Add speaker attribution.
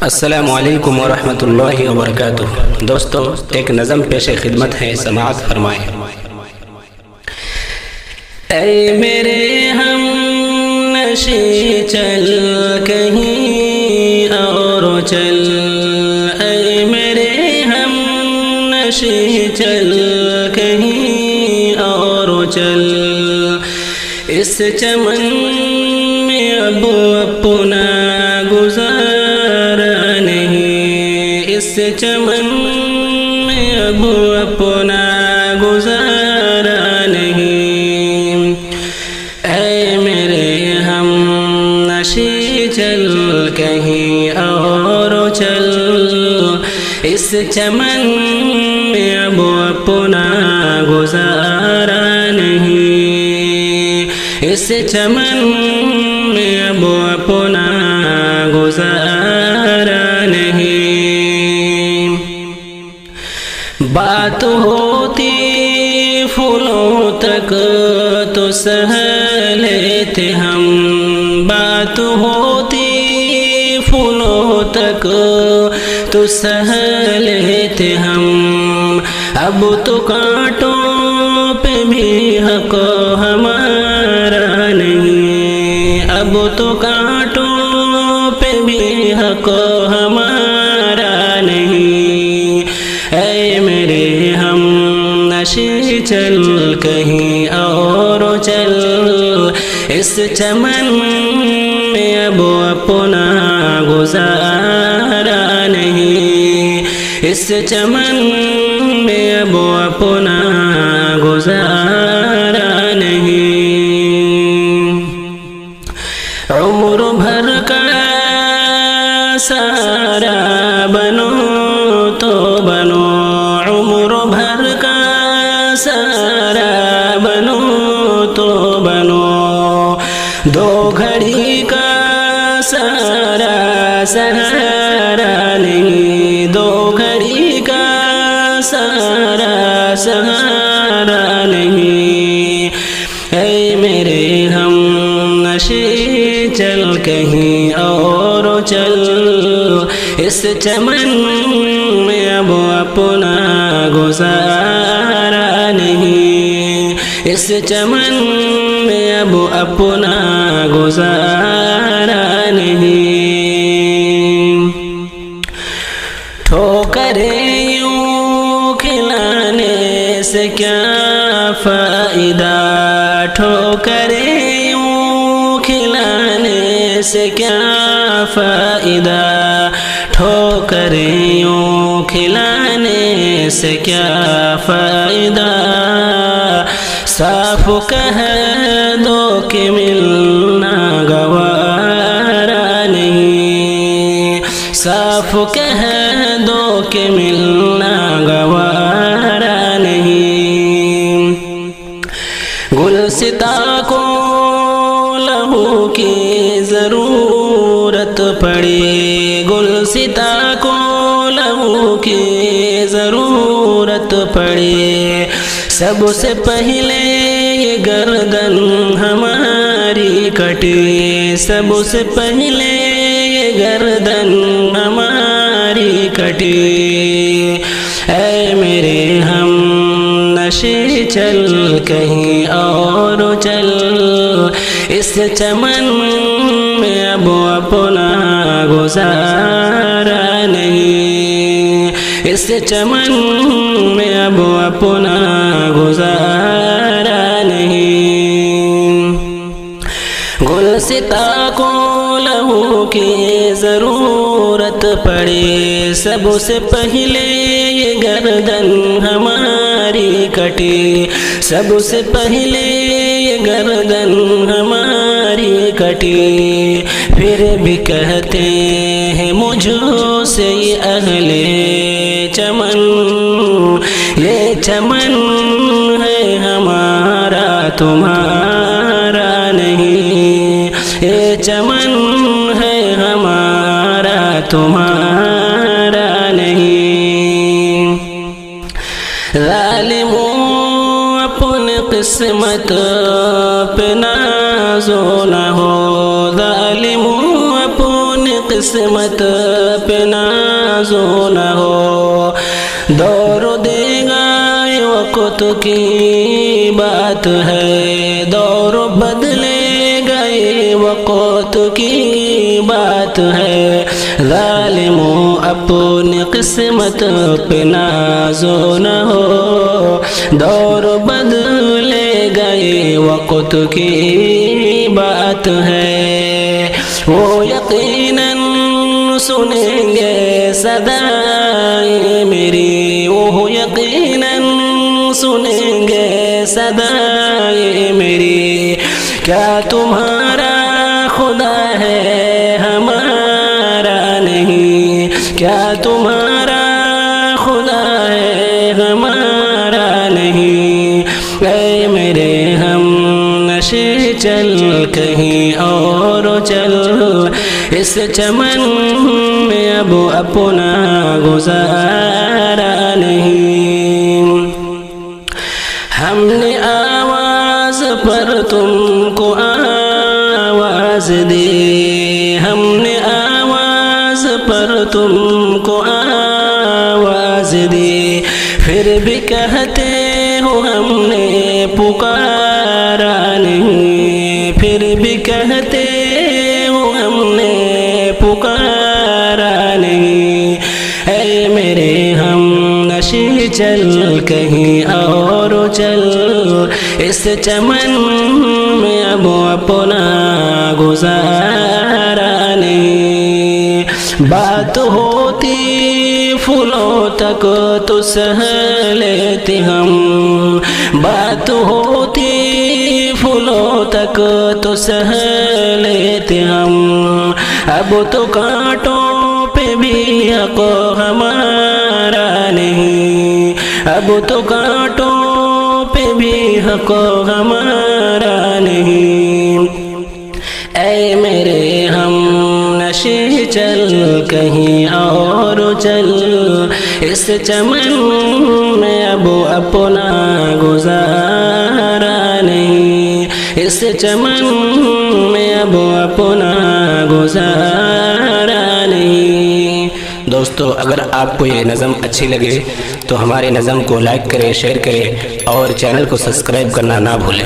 Speaker 1: السلام علیکم ورحمۃ اللہ وبرکاتہ۔ دوستو، ایک نظم پیش خدمت ہے، سماعت فرمائیں۔ اے میرے ہم نشیں چل کہیں اور چل، اے میرے ہم نشیں چل کہیں اور چل، اس چمن میں اب اپنا گزارا نہیں، اس چمن میں اب اپنا گزارا نہیں۔ اے میرے ہم نشیں چل کہیں اور چل، اس چمن میں اب اپنا گزارا نہیں، اس چمن میں اب اپنا گزارا نہیں۔ بات ہوتی پھولوں تک تو سہ لیتے ہم، بات ہوتی پھولوں تک تو سہ لیتے ہم، اب تو کانٹوں پہ بھی حق ہمارا نہیں، اب تو کانٹوں پہ بھی حق ہمارا نہیں۔ اے میرے ہم نشیں چل کہیں اور چل، اس چمن میں اب اپنا گزارا نہیں، اس چمن میں اب اپنا گزارا نہیں۔ عمر بھر کا سارا بنو تو بنو، عمر بھر کا سارا بنو تو بنو، دو گھڑی کا سارا سہارا نہیں، دو گھڑی کا سارا سہارا نہیں۔ اے میرے ہم نشیں چل کہیں اور چل، اس چمن میں اب اپنا گزارا نہیں، اس چمن میں اب اپنا گزارا نہیں۔ ٹھوکریں یوں کھلانے سے کیا فائدہ، ٹھوکریں یوں کھلانے سے کیا فائدہ، ٹھوکریں یوں کھلانے سے کیا فائدہ، صاف کہہ دو کہ ملنا گوارا نہیں، صاف کہہ دو کہ ملنا گوارا نہیں۔ گلستہ کو لہو کی ضرورت پڑی، گلستہ کو لہو کی ضرورت پڑی، سب سے پہلے یہ گردن ہماری کٹی، سب سے پہلے یہ گردن ہماری کٹی۔ اے میرے ہم نشیں چل کہیں اور چل، اس چمن میں اب اپنا گزارا نہیں، اس چمن میں اب اپنا گزارا نہیں۔ گلستہ کو لہو کی ضرورت پڑی، سب سے پہلے یہ گردن ہماری کٹی، سب سے پہلے یہ گردن ہماری کٹی، پھر بھی کہتے ہیں مجھوں سے یہ اہل چمن، یہ چمن ہے ہمارا تمہارا نہیں، یہ چمن ہے ہمارا تمہارا نہیں۔ ظالموں اپنے قسمت پہ ناز نہ ہو، ظالموں اپنے قسمت پہ نازو نہ ہو، دور دیگا یہ وقت کی بات ہے، دور بدلے گا یہ وقت کی بات ہے، ظالموں اپنی قسمت پہ نازو نہ ہو، دور بدلے گا یہ وقت کی بات ہے، وہ یقیناً سنیں گے صدائیں میری، وہ یقیناً سنیں گے صدائیں میری، کیا تمہارا خدا ہے ہمارا نہیں، کیا تمہارا خدا ہے ہمارا نہیں، اے میرے ہم نشے چل کہیں اور چل، اس چمن میں اب اپنا گزارا نہیں، ہم نے آواز پر تم کو آواز دی، ہم نے آواز پر تم کو آواز دی، پھر بھی کہتے ہو ہم نے پکارا نہیں، پھر بھی کہتے ہو ہم نے پکارا نہیں، اے میرے ہم نشے چل کہیں اور چل، اس چمن میں اب اپنا گزارا نہیں، بات ہوتی پھولوں تک تو سہ لیتے ہم، بات ہوتی پھولوں تک تو سہ لیتے ہم، اب تو کانٹوں پہ بھی حق ہمارا نہیں، اب تو کانٹوں پہ بھی حق ہمارا نہیں، اے میرے ہم نشے چل کہیں اور چل، اس چمن میں اب اپنا گزارا نہیں، اس چمن میں اب اپنا گزارا نہیں۔ دوستو، اگر آپ کو یہ نظم اچھی لگے تو ہمارے نظم کو لائک کریں، شیئر کریں اور چینل کو سبسکرائب کرنا نہ بھولیں۔